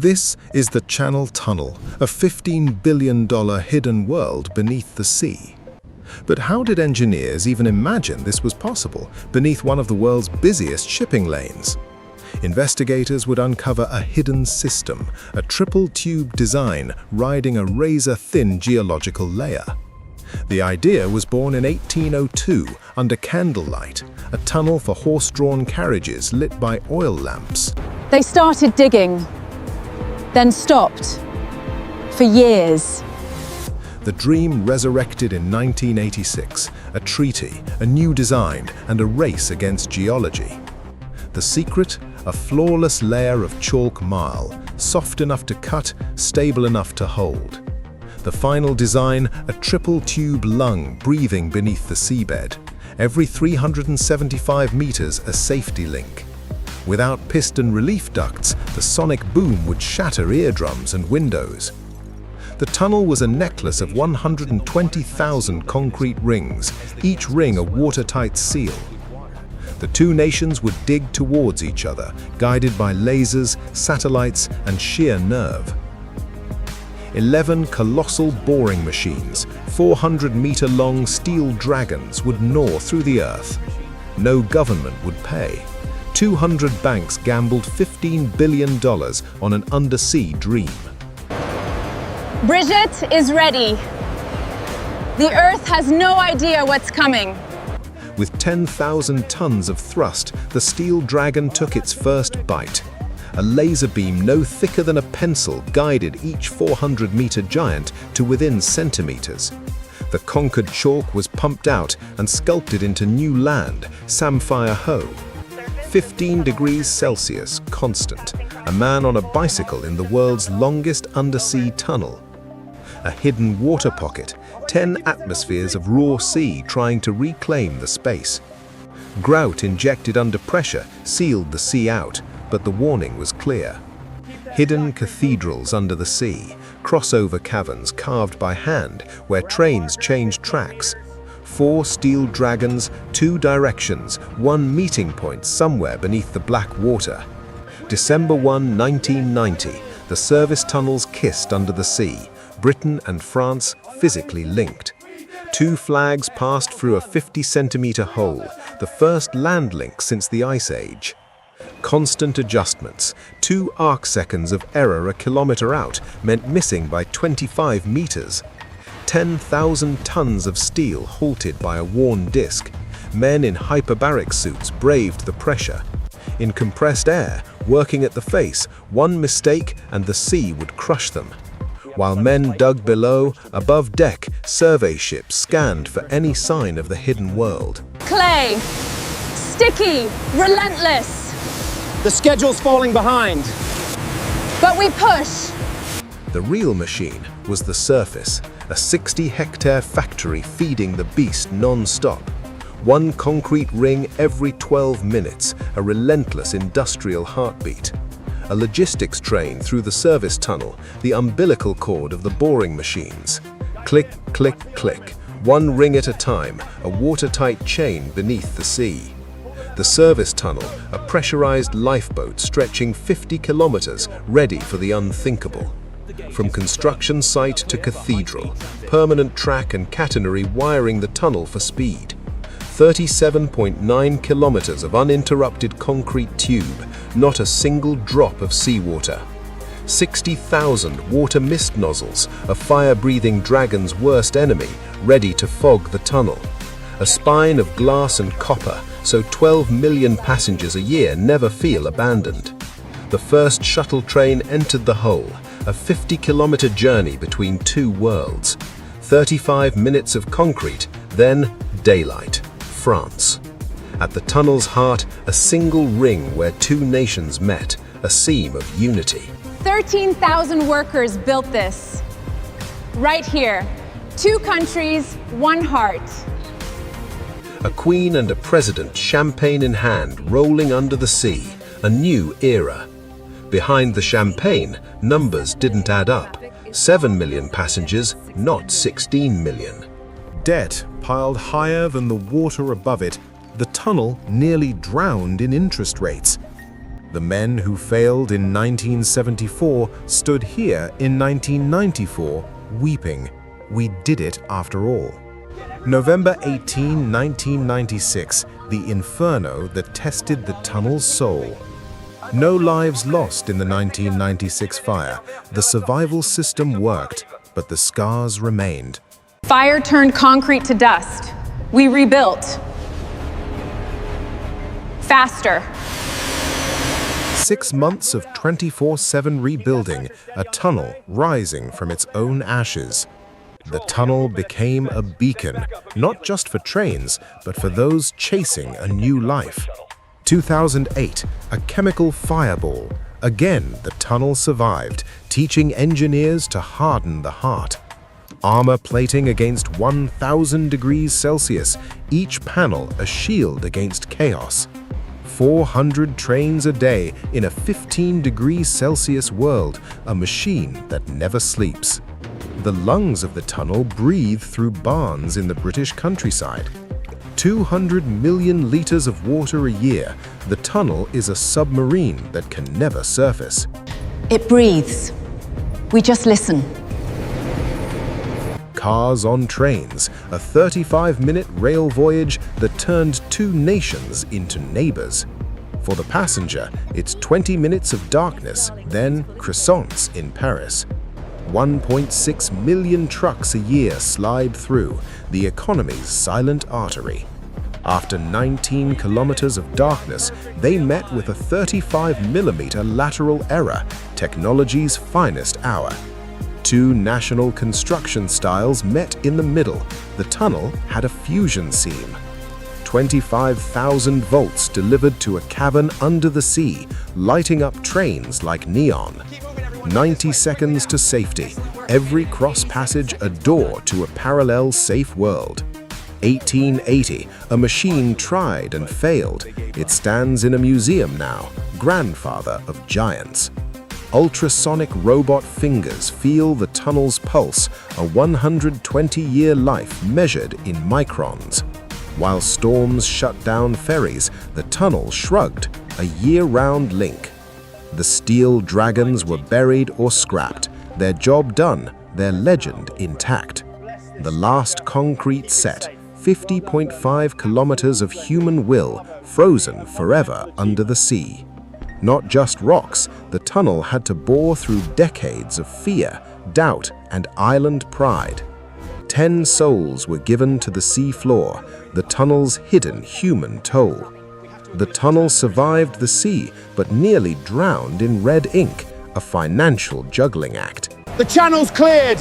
This is the Chunnel Tunnel, a $15 billion hidden world beneath the sea. But how did engineers even imagine this was possible beneath one of the world's busiest shipping lanes? Investigators would uncover a hidden system, a triple-tube design riding a razor-thin geological layer. The idea was born in 1802 under candlelight, a tunnel for horse-drawn carriages lit by oil lamps. They started digging, then stopped, for years. The dream resurrected in 1986, a treaty, a new design, and a race against geology. The secret? A flawless layer of chalk marl, soft enough to cut, stable enough to hold. The final design, a triple-tube lung breathing beneath the seabed. Every 375 meters, a safety link. Without piston relief ducts, the sonic boom would shatter eardrums and windows. The tunnel was a necklace of 120,000 concrete rings, each ring a watertight seal. The two nations would dig towards each other, guided by lasers, satellites, and sheer nerve. 11 colossal boring machines, 400-meter-long steel dragons would gnaw through the earth. No government would pay. 200 banks gambled $15 billion on an undersea dream. Brigitte is ready. The Earth has no idea what's coming. With 10,000 tons of thrust, the steel dragon took its first bite. A laser beam no thicker than a pencil guided each 400-meter giant to within centimeters. The conquered chalk was pumped out and sculpted into new land, Samphire Ho. 15 degrees Celsius, constant. A man on a bicycle in the world's longest undersea tunnel. A hidden water pocket, 10 atmospheres of raw sea trying to reclaim the space. Grout injected under pressure sealed the sea out, but the warning was clear. Hidden cathedrals under the sea, crossover caverns carved by hand where trains changed tracks. 4 steel dragons, 2 directions, 1 meeting point somewhere beneath the black water. December 1, 1990, the service tunnels kissed under the sea. Britain and France physically linked. 2 flags passed through a 50-centimeter hole, the first land link since the Ice Age. Constant adjustments, 2 arc-seconds of error a kilometer out meant missing by 25 meters. 10,000 tons of steel halted by a worn disc. Men in hyperbaric suits braved the pressure. In compressed air, working at the face, one mistake and the sea would crush them. While men dug below, above deck, survey ships scanned for any sign of the hidden world. Clay, sticky, relentless. The schedule's falling behind. But we push. The real machine was the surface, a 60-hectare factory feeding the beast non-stop. 1 concrete ring every 12 minutes, a relentless industrial heartbeat. A logistics train through the service tunnel, the umbilical cord of the boring machines. Click, click, click, 1 ring at a time, a watertight chain beneath the sea. The service tunnel, a pressurized lifeboat stretching 50 kilometers, ready for the unthinkable. From construction site to cathedral, permanent track and catenary wiring the tunnel for speed. 37.9 kilometers of uninterrupted concrete tube, not a single drop of seawater. 60,000 water mist nozzles, a fire-breathing dragon's worst enemy, ready to fog the tunnel. A spine of glass and copper, so 12 million passengers a year never feel abandoned. The first shuttle train entered the hole, a 50-kilometer journey between 2 worlds. 35 minutes of concrete, then daylight. France. At the tunnel's heart, a single ring where 2 nations met, a seam of unity. 13,000 workers built this. Right here. 2 countries, 1 heart. A queen and a president, champagne in hand, rolling under the sea. A new era. Behind the champagne, numbers didn't add up. 7 million passengers, not 16 million. Debt piled higher than the water above it, the tunnel nearly drowned in interest rates. The men who failed in 1974 stood here in 1994, weeping. We did it after all. November 18, 1996, the Inferno that tested the tunnel's soul. No lives lost in the 1996 fire. The survival system worked, but the scars remained. Fire turned concrete to dust. We rebuilt. Faster. 6 months of 24/7 rebuilding, a tunnel rising from its own ashes. The tunnel became a beacon, not just for trains, but for those chasing a new life. 2008, a chemical fireball. Again, the tunnel survived, teaching engineers to harden the heart. Armor plating against 1,000 degrees Celsius, each panel a shield against chaos. 400 trains a day in a 15 degrees Celsius world, a machine that never sleeps. The lungs of the tunnel breathe through barns in the British countryside. 200 million liters of water a year, the tunnel is a submarine that can never surface. It breathes. We just listen. Cars on trains, a 35-minute rail voyage that turned 2 nations into neighbors. For the passenger, it's 20 minutes of darkness, then croissants in Paris. 1.6 million trucks a year slide through, the economy's silent artery. After 19 kilometers of darkness, they met with a 35mm lateral error, technology's finest hour. 2 national construction styles met in the middle. The tunnel had a fusion seam. 25,000 volts delivered to a cavern under the sea, lighting up trains like neon. 90 seconds to safety, every cross passage a door to a parallel safe world. 1880, a machine tried and failed. It stands in a museum now, grandfather of giants. Ultrasonic robot fingers feel the tunnel's pulse, a 120-year life measured in microns. While storms shut down ferries, the tunnel shrugged, a year-round link. The steel dragons were buried or scrapped, their job done, their legend intact. The last concrete set, 50.5 kilometers of human will, frozen forever under the sea. Not just rocks, the tunnel had to bore through decades of fear, doubt, and island pride. 10 souls were given to the sea floor, the tunnel's hidden human toll. The tunnel survived the sea, but nearly drowned in red ink, a financial juggling act. The channel's cleared!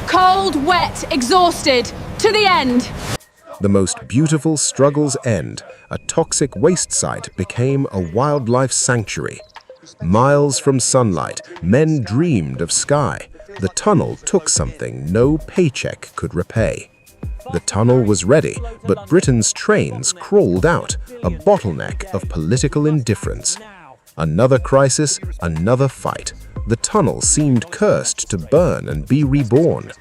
Cold, wet, exhausted, to the end. The most beautiful struggles end. A toxic waste site became a wildlife sanctuary. Miles from sunlight, men dreamed of sky. The tunnel took something no paycheck could repay. The tunnel was ready, but Britain's trains crawled out, a bottleneck of political indifference. Another crisis, another fight. The tunnel seemed cursed to burn and be reborn.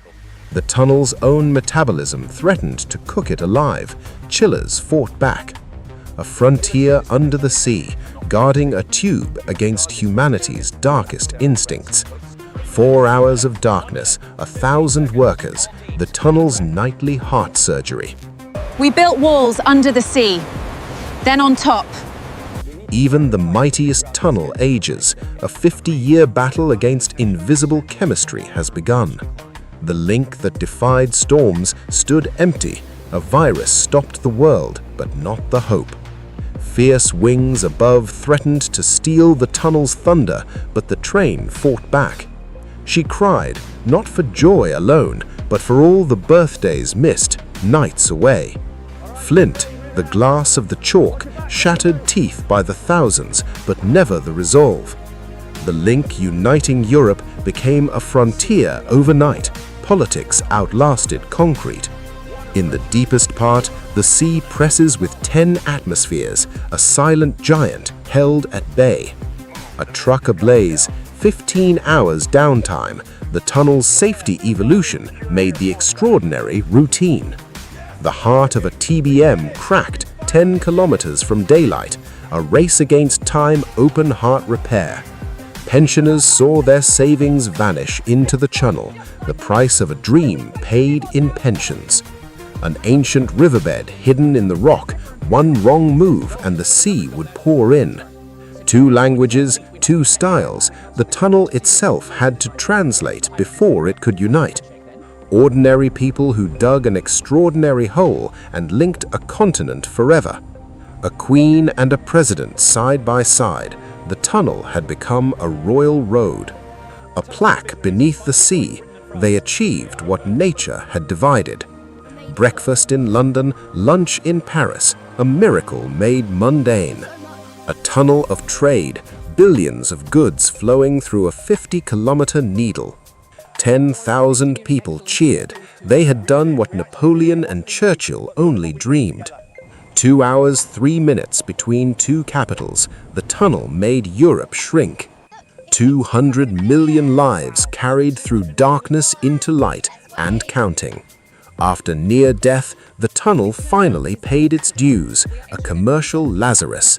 The tunnel's own metabolism threatened to cook it alive. Chillers fought back. A frontier under the sea, guarding a tube against humanity's darkest instincts. 4 hours of darkness, 1,000 workers, the tunnel's nightly heart surgery. We built walls under the sea, then on top. Even the mightiest tunnel ages. A 50-year battle against invisible chemistry has begun. The link that defied storms stood empty. A virus stopped the world, but not the hope. Fierce wings above threatened to steal the tunnel's thunder, but the train fought back. She cried, not for joy alone, but for all the birthdays missed, nights away. Flint, the glass of the chalk, shattered teeth by the thousands, but never the resolve. The link uniting Europe became a frontier overnight. Politics outlasted concrete. In the deepest part, the sea presses with 10 atmospheres, a silent giant held at bay. A truck ablaze, 15 hours downtime, the tunnel's safety evolution made the extraordinary routine. The heart of a TBM cracked 10 kilometers from daylight, a race against time, open-heart repair. Pensioners saw their savings vanish into the Chunnel, the price of a dream paid in pensions. An ancient riverbed hidden in the rock, one wrong move and the sea would pour in. 2 languages, 2 styles, the tunnel itself had to translate before it could unite. Ordinary people who dug an extraordinary hole and linked a continent forever. A queen and a president side by side, the tunnel had become a royal road. A plaque beneath the sea, they achieved what nature had divided. Breakfast in London, lunch in Paris, a miracle made mundane. A tunnel of trade, billions of goods flowing through a 50-kilometer needle. 10,000 people cheered. They had done what Napoleon and Churchill only dreamed. 2 hours, 3 minutes between 2 capitals, the tunnel made Europe shrink. 200 million lives carried through darkness into light and counting. After near death, the tunnel finally paid its dues, a commercial Lazarus.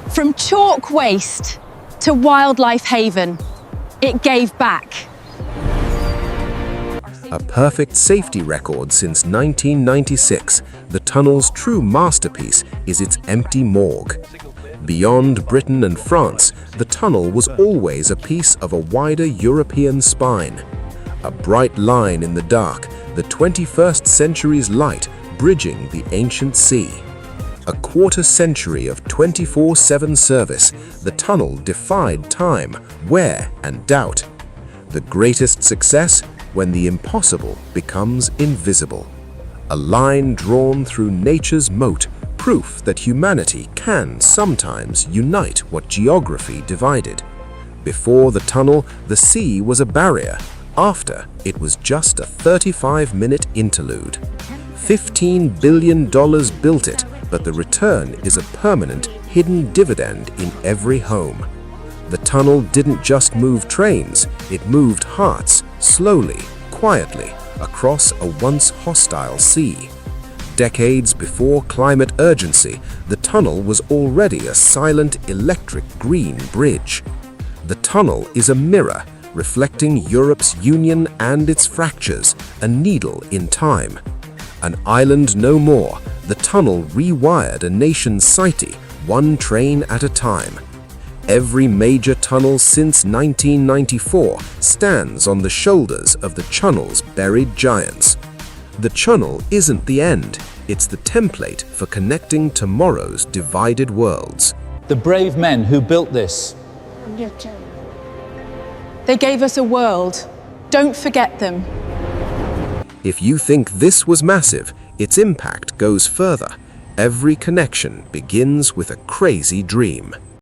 From chalk waste to wildlife haven, it gave back. A perfect safety record since 1996, the tunnel's true masterpiece is its empty morgue. Beyond Britain and France, the tunnel was always a piece of a wider European spine. A bright line in the dark, the 21st century's light bridging the ancient sea. A quarter century of 24/7 service, the tunnel defied time, wear, and doubt. The greatest success, when the impossible becomes invisible. A line drawn through nature's moat, proof that humanity can sometimes unite what geography divided. Before the tunnel, the sea was a barrier. After, it was just a 35-minute interlude. $15 billion built it, but the return is a permanent, hidden dividend in every home. The tunnel didn't just move trains, it moved hearts, slowly, quietly, across a once hostile sea. Decades before climate urgency, the tunnel was already a silent electric green bridge. The tunnel is a mirror, reflecting Europe's union and its fractures, a needle in time. An island no more, the tunnel rewired a nation's psyche, one train at a time. Every major tunnel since 1994 stands on the shoulders of the Chunnel's buried giants. The Chunnel isn't the end, it's the template for connecting tomorrow's divided worlds. The brave men who built this. They gave us a world. Don't forget them. If you think this was massive, its impact goes further. Every connection begins with a crazy dream.